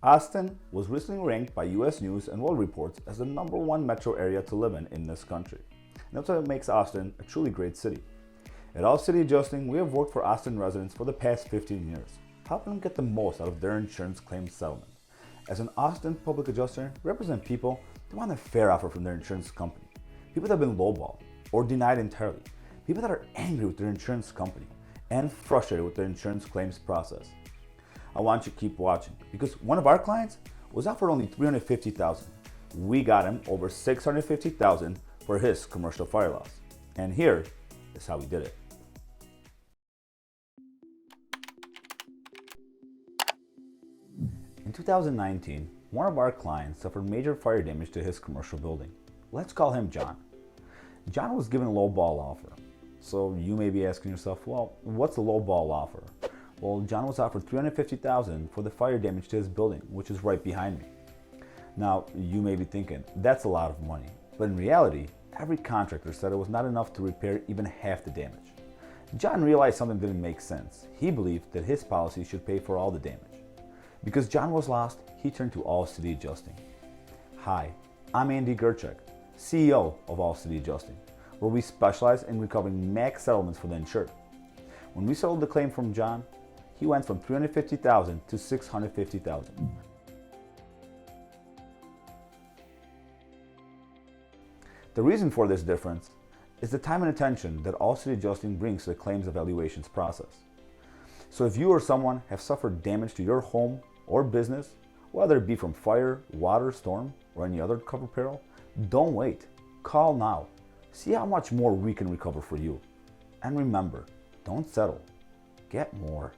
Austin was recently ranked by US News and World Reports as the #1 metro area to live in this country. And that's what makes Austin a truly great city. At All City Adjusting, we have worked for Austin residents for the past 15 years, helping them get the most out of their insurance claim settlement. As an Austin public adjuster, we represent people that want a fair offer from their insurance company, people that have been lowballed or denied entirely, people that are angry with their insurance company and frustrated with their insurance claims process. I want you to keep watching because one of our clients was offered only $350,000. We got him over $650,000 for his commercial fire loss. And here is how we did it. In 2019, one of our clients suffered major fire damage to his commercial building. Let's call him John. John was given a low ball offer. So you may be asking yourself, well, what's a low ball offer? Well, John was offered $350,000 for the fire damage to his building, which is right behind me. Now, you may be thinking, that's a lot of money. But in reality, every contractor said it was not enough to repair even half the damage. John realized something didn't make sense. He believed that his policy should pay for all the damage. Because John was lost, he turned to All City Adjusting. Hi, I'm Andy Gerchek, CEO of All City Adjusting, where we specialize in recovering max settlements for the insured. When we settled the claim from John, he went from $350,000 to $650,000. The reason for this difference is the time and attention that All City Adjusting brings to the claims evaluations process. So if you or someone have suffered damage to your home or business, whether it be from fire, water, storm, or any other covered peril, don't wait. Call now. See how much more we can recover for you. And remember, don't settle. Get more.